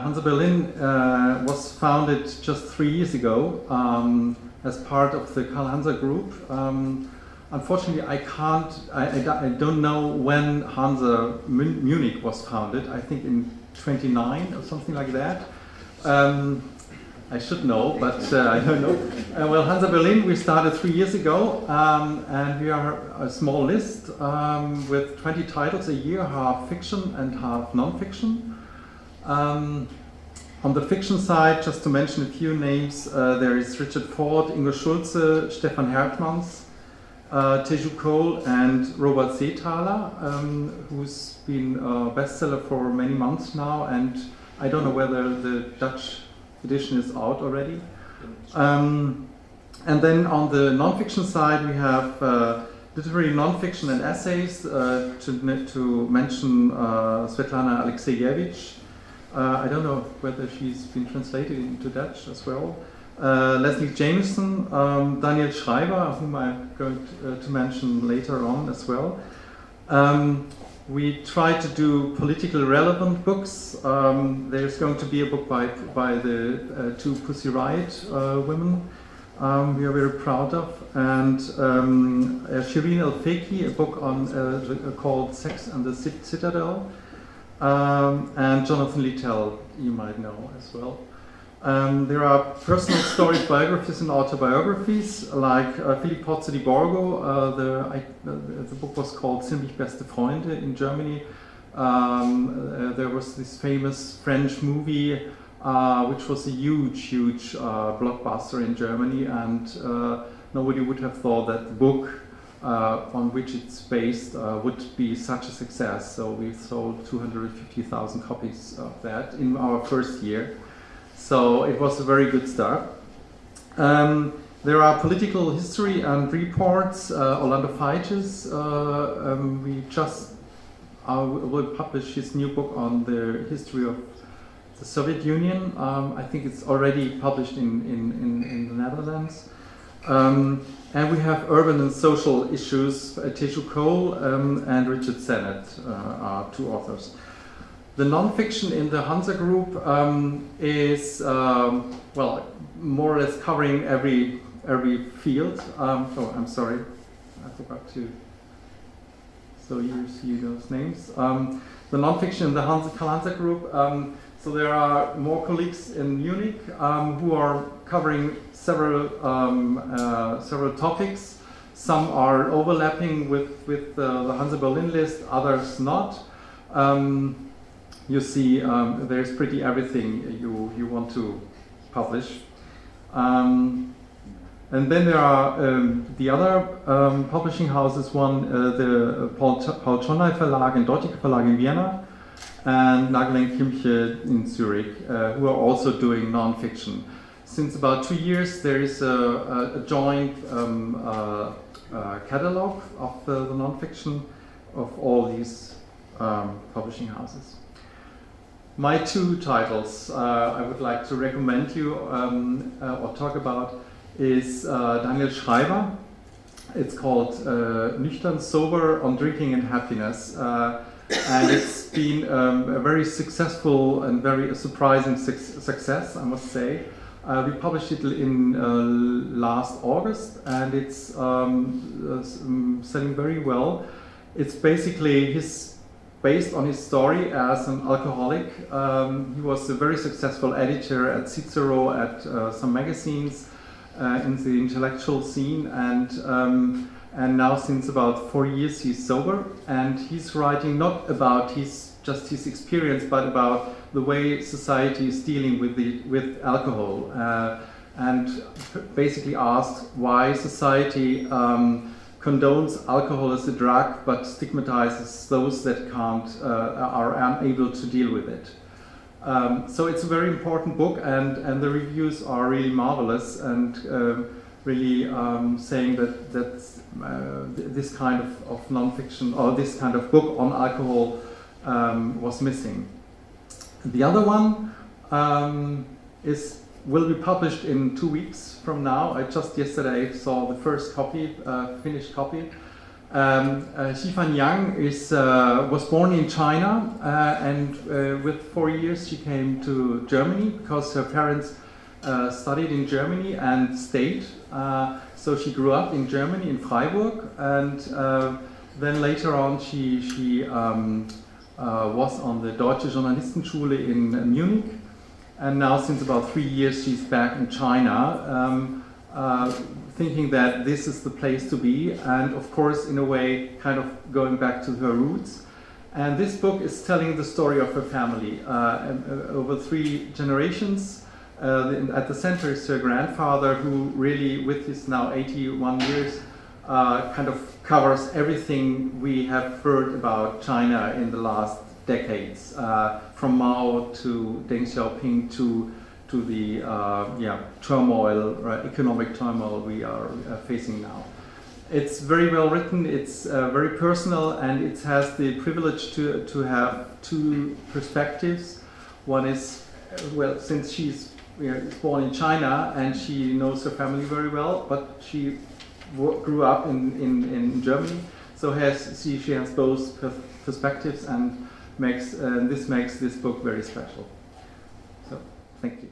Hanser Berlin was founded just 3 years ago as part of the Karl Hanser Group. Unfortunately, I don't know when Hanser Munich was founded. I think in 29 or something like that. I should know, but I don't know. Well, Hanser Berlin, we started 3 years ago, and we are a small list with 20 titles a year, half fiction and half non-fiction. On the fiction side, just to mention a few names, there is Richard Ford, Ingo Schulze, Stefan Hertmans, Teju Cole, and Robert Seethaler, who's been a bestseller for many months now, and I don't know whether the Dutch edition is out already. And then on the non-fiction side, we have literary non-fiction and essays, to mention Svetlana Alexievich. I don't know whether she's been translated into Dutch as well. Leslie Jameson, Daniel Schreiber, whom I'm going to mention later on as well. We try to do politically relevant books. There's going to be a book by the two Pussy Riot women we are very proud of. And Shireen El-Feki, a book on called Sex and the Citadel. And Jonathan Littell, you might know as well. There are personal stories, biographies, and autobiographies, like Philipp Pozzo di Borgo. The book was called Ziemlich beste Freunde in Germany. There was this famous French movie, which was a huge blockbuster in Germany, and nobody would have thought that the book on which it's based would be such a success. So we sold 250,000 copies of that in our first year. So it was a very good start. There are political history and reports. Orlando Figes, we just will publish his new book on the history of the Soviet Union. I think it's already published in the Netherlands. And we have urban and social issues. Teju Cole and Richard Sennett are two authors. The non-fiction in the Hanser Group is well, more or less covering every field. Oh, I'm sorry, I forgot to. So you see those names. The non-fiction in the Hanser Group. So there are more colleagues in Munich who are covering several topics. Some are overlapping with the Hanser Berlin list, others not. You see, there's pretty everything you want to publish. And then there are the other publishing houses, the Paul Czonai Verlag and Deutsche Verlag in Vienna, and Nagel & Kimche in Zurich, who are also doing non-fiction. Since about 2 years, there is a joint catalog of the non-fiction of all these publishing houses. My two titles I would like to recommend you or talk about is Daniel Schreiber. It's called Nüchtern, Sober on Drinking and Happiness. And it's been a very successful and very surprising success, I must say. We published it in last August, and it's selling very well. It's basically based on his story as an alcoholic. He was a very successful editor at Cicero, at some magazines in the intellectual scene, and now since about 4 years he's sober, and he's writing not about just his experience, but about the way society is dealing with alcohol, and basically asks why society condones alcohol as a drug, but stigmatizes those that are unable to deal with it. So it's a very important book, and the reviews are really marvelous, and really saying that this kind of non-fiction or this kind of book on alcohol was missing. The other one will be published in 2 weeks from now. I just yesterday saw the first copy, finished copy. Xifan Yang was born in China, and with 4 years she came to Germany because her parents studied in Germany and stayed. So she grew up in Germany, in Freiburg, and then later on she was on the Deutsche Journalistenschule in Munich, and now since about 3 years she's back in China, thinking that this is the place to be, and of course in a way kind of going back to her roots. And this book is telling the story of her family over 3 generations. At the center is her grandfather, who really, with his now 81 years, kind of covers everything we have heard about China in the last decades, from Mao to Deng Xiaoping to the turmoil, economic turmoil we are facing now. It's very well written, it's very personal, and it has the privilege to have 2 perspectives. One is, well, since she's born in China and she knows her family very well, but she grew up in Germany, so she has both perspectives, and this makes this book very special. So, thank you.